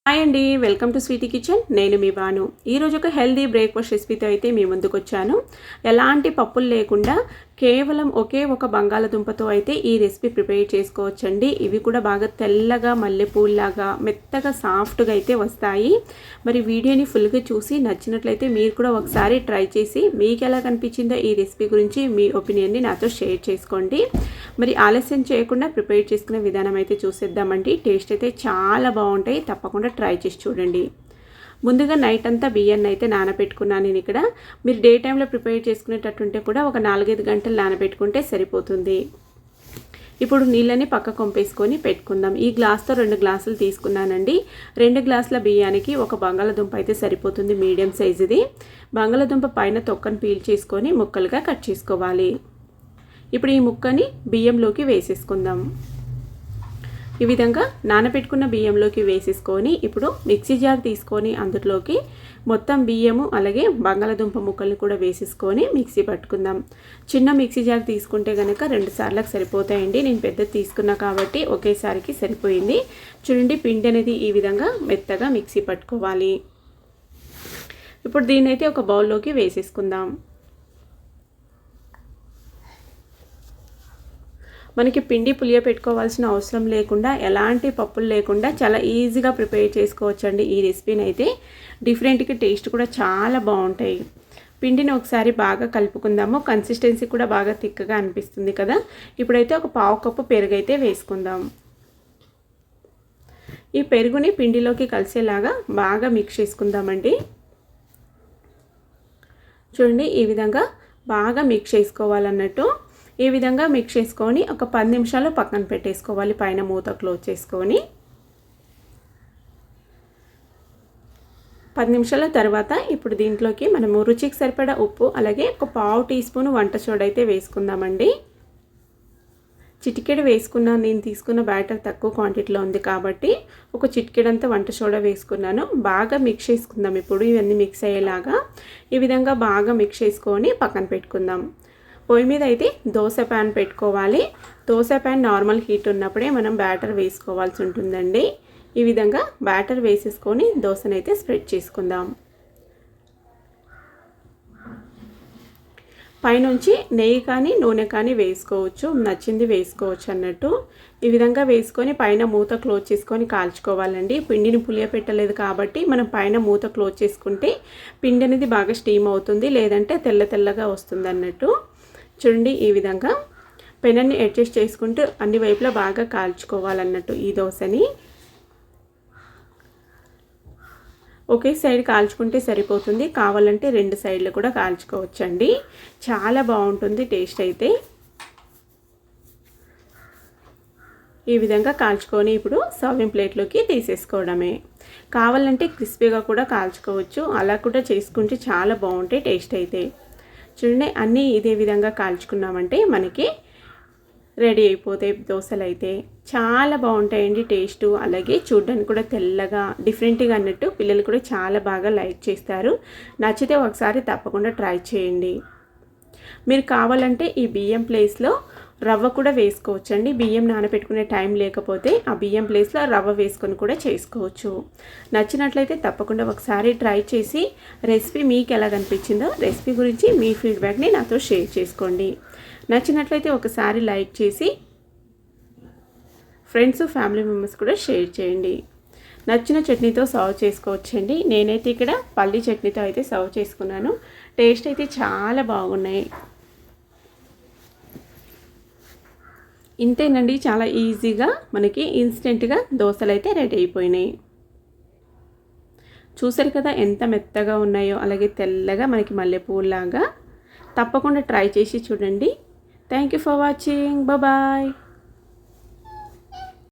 Hi అండి, welcome to Sweety kitchen. నేను మీ బాను. ఈరోజు ఒక హెల్దీ బ్రేక్ఫాస్ట్ రెసిపీతో అయితే మీ ముందుకు వచ్చాను. ఎలాంటి పప్పులు లేకుండా కేవలం ఒకే ఒక బంగాళదుంపతో అయితే ఈ రెసిపీ ప్రిపేర్ చేసుకోవచ్చండి. ఇవి కూడా బాగా తెల్లగా మల్లెపూల్లాగా మెత్తగా సాఫ్ట్గా అయితే వస్తాయి. మరి వీడియోని ఫుల్గా చూసి నచ్చినట్లయితే మీరు కూడా ఒకసారి ట్రై చేసి మీకు ఎలా కనిపించిందో ఈ రెసిపీ గురించి మీ ఒపీనియన్ని నాతో షేర్ చేసుకోండి. మరి ఆలస్యం చేయకుండా ప్రిపేర్ చేసుకునే విధానం అయితే చూసేద్దామండి. టేస్ట్ అయితే చాలా బాగుంటాయి, తప్పకుండా ట్రై చేసి చూడండి. ముందుగా నైట్ అంతా బియ్యాన్ని అయితే నానబెట్టుకున్నాను నేను ఇక్కడ. మీరు డే టైంలో ప్రిపేర్ చేసుకునేటట్టుంటే కూడా ఒక 4-5 గంటలు నానబెట్టుకుంటే సరిపోతుంది. ఇప్పుడు నీళ్ళని పక్క కొంపేసుకొని పెట్టుకుందాం. ఈ గ్లాస్తో 2 గ్లాసులు తీసుకున్నానండి. 2 గ్లాసుల బియ్యానికి ఒక బంగాళదుంప అయితే సరిపోతుంది, మీడియం సైజుది. బంగాళదుంప పైన తొక్కను పీల్ చేసుకొని ముక్కలుగా కట్ చేసుకోవాలి. ఇప్పుడు ఈ ముక్కని బియ్యంలోకి వేసేసుకుందాం. ఈ విధంగా నానబెట్టుకున్న బియ్యంలోకి వేసేసుకొని ఇప్పుడు మిక్సీ జార్ తీసుకొని అందులోకి మొత్తం బియ్యము అలాగే బంగాళదుంప ముక్కల్ని కూడా వేసేసుకొని మిక్సీ పట్టుకుందాం. చిన్న మిక్సీ జార్ తీసుకుంటే కనుక 2 సార్లకు సరిపోతాయండి. నేను పెద్దది తీసుకున్నా కాబట్టి ఒకేసారికి సరిపోయింది. చూడండి, పిండి అనేది ఈ విధంగా మెత్తగా మిక్సీ పట్టుకోవాలి. ఇప్పుడు దీన్ని అయితే ఒక బౌల్లోకి వేసేసుకుందాం. మనకి పిండి పులియ పెట్టుకోవాల్సిన అవసరం లేకుండా, ఎలాంటి పప్పులు లేకుండా చాలా ఈజీగా ప్రిపేర్ చేసుకోవచ్చండి ఈ రెసిపీని అయితే. డిఫరెంట్గా టేస్ట్ కూడా చాలా బాగుంటాయి. పిండిని ఒకసారి బాగా కలుపుకుందాము. కన్సిస్టెన్సీ కూడా బాగా థిక్గా అనిపిస్తుంది కదా. ఇప్పుడైతే ఒక 1/2 కప్పు పెరుగు అయితే వేసుకుందాం. ఈ పెరుగుని పిండిలోకి కలిసేలాగా బాగా మిక్స్ చేసుకుందామండి. చూడండి, ఈ విధంగా బాగా మిక్స్ చేసుకోవాలన్నట్టు. ఈ విధంగా మిక్స్ చేసుకొని ఒక 10 నిమిషాలు పక్కన పెట్టేసుకోవాలి. పైన మూత క్లోజ్ చేసుకొని 10 నిమిషాల తర్వాత ఇప్పుడు దీంట్లోకి మనము రుచికి సరిపడా ఉప్పు అలాగే ఒక 1/2 టీ స్పూన్ వంట సోడా అయితే వేసుకుందామండి. చిటికెడు వేసుకున్నాను. నేను తీసుకున్న బ్యాటర్ తక్కువ క్వాంటిటీలో ఉంది కాబట్టి ఒక చిటికెడంతా వంట సోడా వేసుకున్నాను. బాగా మిక్స్ చేసుకుందాం. ఇప్పుడు ఇవన్నీ మిక్స్ అయ్యేలాగా ఈ విధంగా బాగా మిక్స్ చేసుకొని పక్కన పెట్టుకుందాం. పొయ్యి మీద అయితే దోశ ప్యాన్ పెట్టుకోవాలి. దోశ ప్యాన్ నార్మల్ హీట్ ఉన్నప్పుడే మనం బ్యాటర్ వేసుకోవాల్సి ఉంటుందండి. ఈ విధంగా బ్యాటర్ వేసేసుకొని దోశనైతే స్ప్రెడ్ చేసుకుందాం. పైనుంచి నెయ్యి కానీ నూనె కానీ వేసుకోవచ్చు, నచ్చింది వేసుకోవచ్చు అన్నట్టు. ఈ విధంగా వేసుకొని పైన మూత క్లోజ్ చేసుకొని కాల్చుకోవాలండి. పిండిని పులియ పెట్టలేదు కాబట్టి మనం పైన మూత క్లోజ్ చేసుకుంటే పిండి అనేది బాగా స్టీమ్ అవుతుంది, లేదంటే తెల్ల తెల్లగా వస్తుంది అన్నట్టు. చూడండి, ఈ విధంగా పెనాన్ని అడ్జస్ట్ చేసుకుంటూ అన్ని వైపులా బాగా కాల్చుకోవాలన్నట్టు. ఈ దోశని ఒకే సైడ్ కాల్చుకుంటే సరిపోతుంది, కావాలంటే 2 సైడ్లు కూడా కాల్చుకోవచ్చండి. చాలా బాగుంటుంది టేస్ట్ అయితే. ఈ విధంగా కాల్చుకొని ఇప్పుడు సర్వింగ్ ప్లేట్లోకి తీసేసుకోవడమే. కావాలంటే క్రిస్పీగా కూడా కాల్చుకోవచ్చు, అలా కూడా చేసుకుంటే చాలా బాగుంటాయి టేస్ట్ అయితే. చూడండి, అన్నీ ఇదే విధంగా కాల్చుకున్నామంటే మనకి రెడీ అయిపోతాయి దోశలు అయితే. చాలా బాగుంటాయండి టేస్టు, అలాగే చూడడానికి కూడా తెల్లగా డిఫరెంట్గా అన్నట్టు. పిల్లలు కూడా చాలా బాగా లైక్ చేస్తారు. నచ్చితే ఒకసారి తప్పకుండా ట్రై చేయండి. మీరు కావాలంటే ఈ బియ్యం ప్లేస్లో రవ్వ కూడా వేసుకోవచ్చండి. బియ్యం నానబెట్టుకునే టైం లేకపోతే ఆ బియ్యం ప్లేస్లో రవ్వ వేసుకొని కూడా చేసుకోవచ్చు. నచ్చినట్లయితే తప్పకుండా ఒకసారి ట్రై చేసి రెసిపీ మీకు ఎలా కనిపించిందో రెసిపీ గురించి మీ ఫీడ్బ్యాక్ని నాతో షేర్ చేసుకోండి. నచ్చినట్లయితే ఒకసారి లైక్ చేసి ఫ్రెండ్స్ ఫ్యామిలీ మెంబర్స్ కూడా షేర్ చేయండి. నచ్చిన చట్నీతో సర్వ్ చేసుకోవచ్చండి. నేనైతే ఇక్కడ పల్లీ చట్నీతో అయితే సర్వ్ చేసుకున్నాను. టేస్ట్ అయితే చాలా బాగున్నాయి. ఇంతేనండి, చాలా ఈజీగా మనకి ఇన్స్టెంట్గా దోశలు అయితే రెడీ అయిపోయినాయి. చూసారు కదా ఎంత మెత్తగా ఉన్నాయో, అలాగే తెల్లగా మనకి మల్లెపూలాగా. తప్పకుండా ట్రై చేసి చూడండి. Thank you for watching. Bye.